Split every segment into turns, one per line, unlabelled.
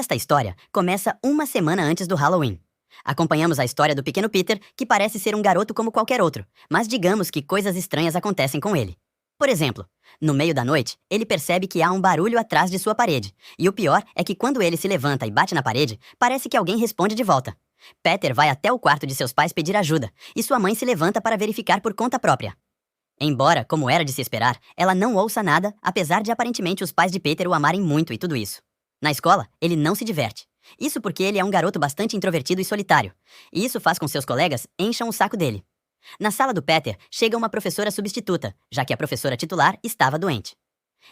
Esta história começa uma semana antes do Halloween. Acompanhamos a história do pequeno Peter, que parece ser um garoto como qualquer outro, mas digamos que coisas estranhas acontecem com ele. Por exemplo, no meio da noite, ele percebe que há um barulho atrás de sua parede, e o pior é que quando ele se levanta e bate na parede, parece que alguém responde de volta. Peter vai até o quarto de seus pais pedir ajuda, e sua mãe se levanta para verificar por conta própria. Embora, como era de se esperar, ela não ouça nada, apesar de aparentemente os pais de Peter o amarem muito e tudo isso. Na escola, ele não se diverte. Isso porque ele é um garoto bastante introvertido e solitário, e isso faz com que seus colegas encham o saco dele. Na sala do Peter, chega uma professora substituta, já que a professora titular estava doente.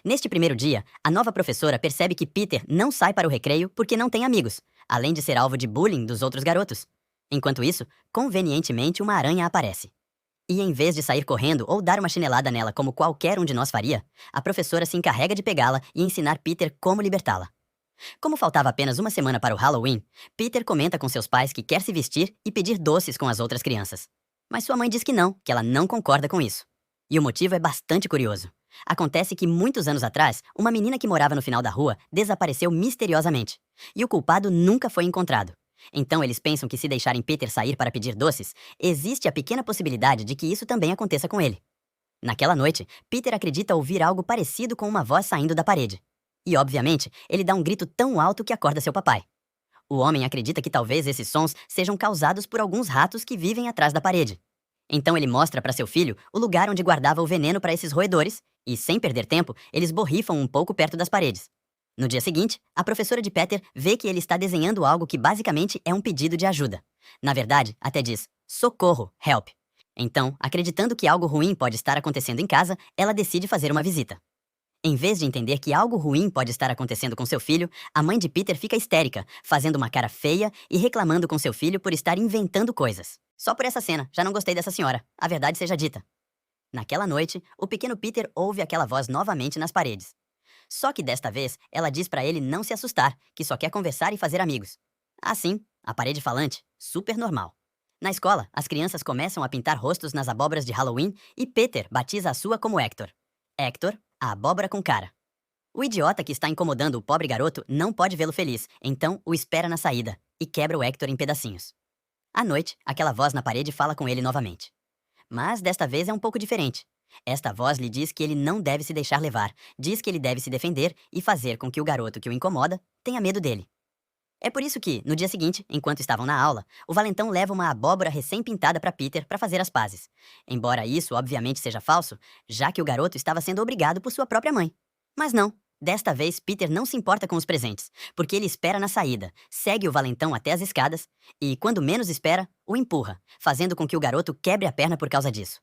Neste primeiro dia, a nova professora percebe que Peter não sai para o recreio porque não tem amigos, além de ser alvo de bullying dos outros garotos. Enquanto isso, convenientemente uma aranha aparece. E em vez de sair correndo ou dar uma chinelada nela como qualquer um de nós faria, a professora se encarrega de pegá-la e ensinar Peter como libertá-la. Como faltava apenas uma semana para o Halloween, Peter comenta com seus pais que quer se vestir e pedir doces com as outras crianças. Mas sua mãe diz que ela não concorda com isso. E o motivo é bastante curioso. Acontece que muitos anos atrás, uma menina que morava no final da rua desapareceu misteriosamente. E o culpado nunca foi encontrado. Então eles pensam que se deixarem Peter sair para pedir doces, existe a pequena possibilidade de que isso também aconteça com ele. Naquela noite, Peter acredita ouvir algo parecido com uma voz saindo da parede. E, obviamente, ele dá um grito tão alto que acorda seu papai. O homem acredita que talvez esses sons sejam causados por alguns ratos que vivem atrás da parede. Então ele mostra para seu filho o lugar onde guardava o veneno para esses roedores e, sem perder tempo, eles borrifam um pouco perto das paredes. No dia seguinte, a professora de Peter vê que ele está desenhando algo que basicamente é um pedido de ajuda. Na verdade, até diz, socorro, help. Então, acreditando que algo ruim pode estar acontecendo em casa, ela decide fazer uma visita. Em vez de entender que algo ruim pode estar acontecendo com seu filho, a mãe de Peter fica histérica, fazendo uma cara feia e reclamando com seu filho por estar inventando coisas. Só por essa cena, já não gostei dessa senhora, a verdade seja dita. Naquela noite, o pequeno Peter ouve aquela voz novamente nas paredes. Só que desta vez, ela diz pra ele não se assustar, que só quer conversar e fazer amigos. Assim, a parede falante, super normal. Na escola, as crianças começam a pintar rostos nas abóboras de Halloween e Peter batiza a sua como Hector. Hector, a abóbora com cara. O idiota que está incomodando o pobre garoto não pode vê-lo feliz, então o espera na saída e quebra o Hector em pedacinhos. À noite, aquela voz na parede fala com ele novamente. Mas desta vez é um pouco diferente. Esta voz lhe diz que ele não deve se deixar levar, diz que ele deve se defender e fazer com que o garoto que o incomoda tenha medo dele. É por isso que, no dia seguinte, enquanto estavam na aula, o valentão leva uma abóbora recém-pintada para Peter para fazer as pazes. Embora isso, obviamente, seja falso, já que o garoto estava sendo obrigado por sua própria mãe. Mas não, desta vez Peter não se importa com os presentes, porque ele espera na saída, segue o valentão até as escadas e, quando menos espera, o empurra, fazendo com que o garoto quebre a perna por causa disso.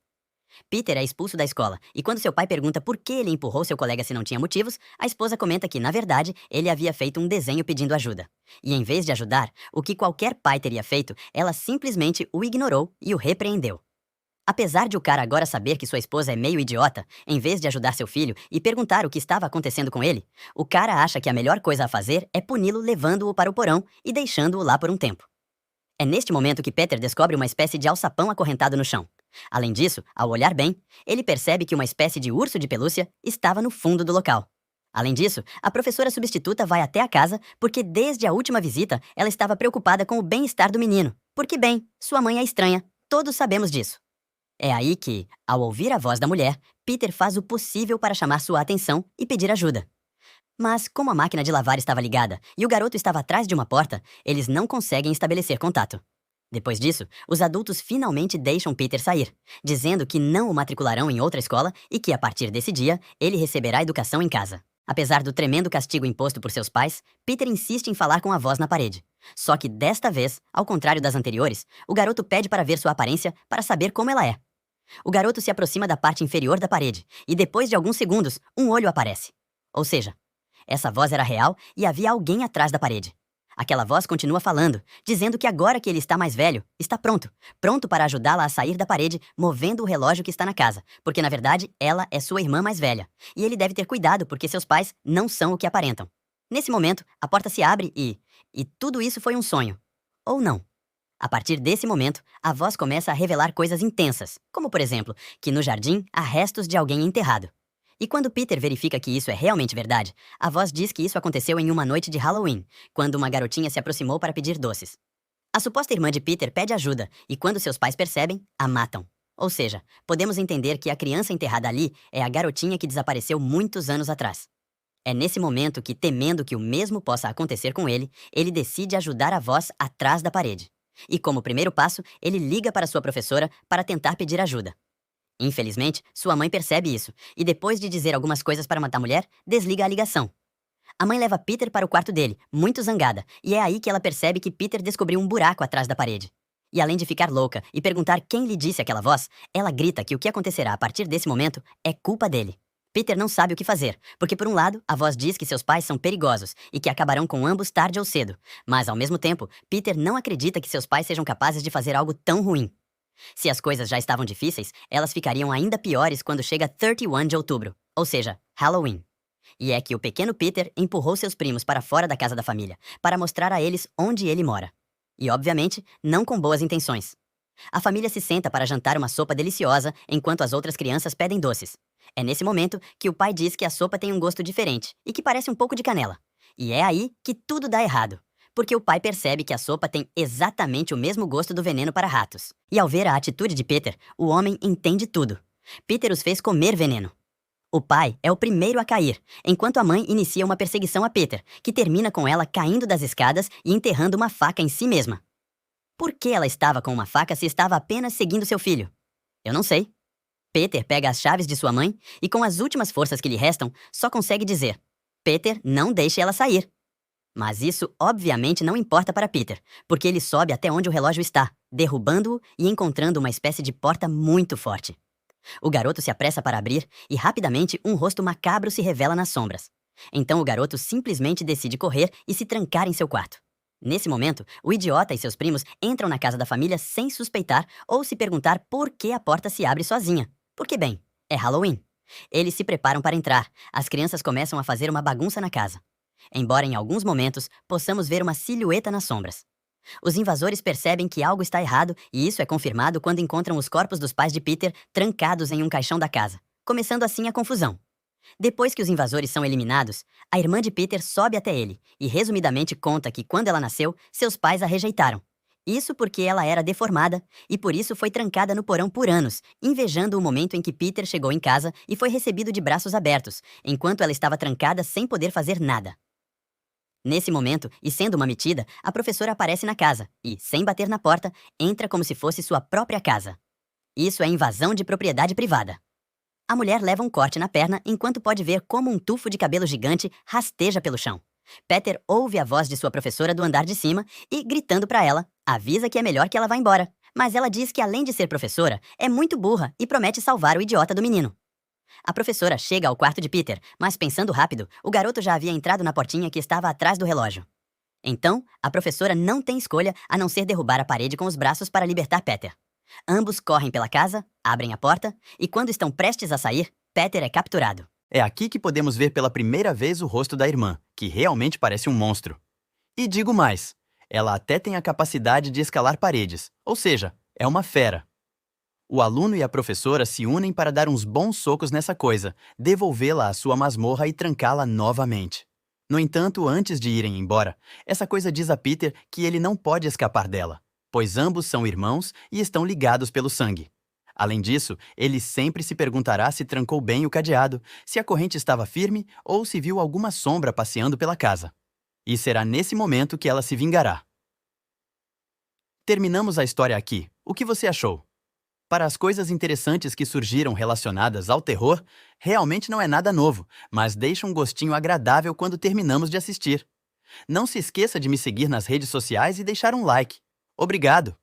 Peter é expulso da escola, e quando seu pai pergunta por que ele empurrou seu colega se não tinha motivos, a esposa comenta que, na verdade, ele havia feito um desenho pedindo ajuda. E em vez de ajudar, o que qualquer pai teria feito, ela simplesmente o ignorou e o repreendeu. Apesar de o cara agora saber que sua esposa é meio idiota, em vez de ajudar seu filho e perguntar o que estava acontecendo com ele, o cara acha que a melhor coisa a fazer é puni-lo levando-o para o porão e deixando-o lá por um tempo. É neste momento que Peter descobre uma espécie de alçapão acorrentado no chão. Além disso, ao olhar bem, ele percebe que uma espécie de urso de pelúcia estava no fundo do local. Além disso, a professora substituta vai até a casa porque desde a última visita ela estava preocupada com o bem-estar do menino. Porque, bem, sua mãe é estranha, todos sabemos disso. É aí que, ao ouvir a voz da mulher, Peter faz o possível para chamar sua atenção e pedir ajuda. Mas, como a máquina de lavar estava ligada e o garoto estava atrás de uma porta, eles não conseguem estabelecer contato. Depois disso, os adultos finalmente deixam Peter sair, dizendo que não o matricularão em outra escola e que, a partir desse dia, ele receberá educação em casa. Apesar do tremendo castigo imposto por seus pais, Peter insiste em falar com a voz na parede. Só que desta vez, ao contrário das anteriores, o garoto pede para ver sua aparência para saber como ela é. O garoto se aproxima da parte inferior da parede e, depois de alguns segundos, um olho aparece. Ou seja, essa voz era real e havia alguém atrás da parede. Aquela voz continua falando, dizendo que agora que ele está mais velho, está pronto para ajudá-la a sair da parede, movendo o relógio que está na casa, porque na verdade ela é sua irmã mais velha, e ele deve ter cuidado porque seus pais não são o que aparentam. Nesse momento, a porta se abre e tudo isso foi um sonho. Ou não. A partir desse momento, a voz começa a revelar coisas intensas, como por exemplo, que no jardim há restos de alguém enterrado. E quando Peter verifica que isso é realmente verdade, a voz diz que isso aconteceu em uma noite de Halloween, quando uma garotinha se aproximou para pedir doces. A suposta irmã de Peter pede ajuda e, quando seus pais percebem, a matam. Ou seja, podemos entender que a criança enterrada ali é a garotinha que desapareceu muitos anos atrás. É nesse momento que, temendo que o mesmo possa acontecer com ele, ele decide ajudar a voz atrás da parede. E como primeiro passo, ele liga para sua professora para tentar pedir ajuda. Infelizmente, sua mãe percebe isso e, depois de dizer algumas coisas para matar a mulher, desliga a ligação. A mãe leva Peter para o quarto dele, muito zangada, e é aí que ela percebe que Peter descobriu um buraco atrás da parede. E além de ficar louca e perguntar quem lhe disse aquela voz, ela grita que o que acontecerá a partir desse momento é culpa dele. Peter não sabe o que fazer, porque por um lado, a voz diz que seus pais são perigosos e que acabarão com ambos tarde ou cedo, mas ao mesmo tempo, Peter não acredita que seus pais sejam capazes de fazer algo tão ruim. Se as coisas já estavam difíceis, elas ficariam ainda piores quando chega 31 de outubro, ou seja, Halloween. E é que o pequeno Peter empurrou seus primos para fora da casa da família, para mostrar a eles onde ele mora. E, obviamente, não com boas intenções. A família se senta para jantar uma sopa deliciosa, enquanto as outras crianças pedem doces. É nesse momento que o pai diz que a sopa tem um gosto diferente e que parece um pouco de canela. E é aí que tudo dá errado, porque o pai percebe que a sopa tem exatamente o mesmo gosto do veneno para ratos. E ao ver a atitude de Peter, o homem entende tudo. Peter os fez comer veneno. O pai é o primeiro a cair, enquanto a mãe inicia uma perseguição a Peter, que termina com ela caindo das escadas e enterrando uma faca em si mesma. Por que ela estava com uma faca se estava apenas seguindo seu filho? Eu não sei. Peter pega as chaves de sua mãe e, com as últimas forças que lhe restam, só consegue dizer: Peter, não deixe ela sair. Mas isso obviamente não importa para Peter, porque ele sobe até onde o relógio está, derrubando-o e encontrando uma espécie de porta muito forte. O garoto se apressa para abrir e rapidamente um rosto macabro se revela nas sombras. Então o garoto simplesmente decide correr e se trancar em seu quarto. Nesse momento, o idiota e seus primos entram na casa da família sem suspeitar ou se perguntar por que a porta se abre sozinha. Porque, bem, é Halloween. Eles se preparam para entrar. As crianças começam a fazer uma bagunça na casa. Embora em alguns momentos possamos ver uma silhueta nas sombras. Os invasores percebem que algo está errado e isso é confirmado quando encontram os corpos dos pais de Peter trancados em um caixão da casa, começando assim a confusão. Depois que os invasores são eliminados, a irmã de Peter sobe até ele e resumidamente conta que quando ela nasceu, seus pais a rejeitaram. Isso porque ela era deformada e por isso foi trancada no porão por anos, invejando o momento em que Peter chegou em casa e foi recebido de braços abertos, enquanto ela estava trancada sem poder fazer nada. Nesse momento, e sendo uma metida, a professora aparece na casa e, sem bater na porta, entra como se fosse sua própria casa. Isso é invasão de propriedade privada. A mulher leva um corte na perna enquanto pode ver como um tufo de cabelo gigante rasteja pelo chão. Peter ouve a voz de sua professora do andar de cima e, gritando para ela, avisa que é melhor que ela vá embora. Mas ela diz que, além de ser professora, é muito burra e promete salvar o idiota do menino. A professora chega ao quarto de Peter, mas pensando rápido, o garoto já havia entrado na portinha que estava atrás do relógio. Então, a professora não tem escolha a não ser derrubar a parede com os braços para libertar Peter. Ambos correm pela casa, abrem a porta, e quando estão prestes a sair, Peter é capturado.
É aqui que podemos ver pela primeira vez o rosto da irmã, que realmente parece um monstro. E digo mais, ela até tem a capacidade de escalar paredes, ou seja, é uma fera. O aluno e a professora se unem para dar uns bons socos nessa coisa, devolvê-la à sua masmorra e trancá-la novamente. No entanto, antes de irem embora, essa coisa diz a Peter que ele não pode escapar dela, pois ambos são irmãos e estão ligados pelo sangue. Além disso, ele sempre se perguntará se trancou bem o cadeado, se a corrente estava firme ou se viu alguma sombra passeando pela casa. E será nesse momento que ela se vingará. Terminamos a história aqui. O que você achou? Para as coisas interessantes que surgiram relacionadas ao terror, realmente não é nada novo, mas deixa um gostinho agradável quando terminamos de assistir. Não se esqueça de me seguir nas redes sociais e deixar um like. Obrigado!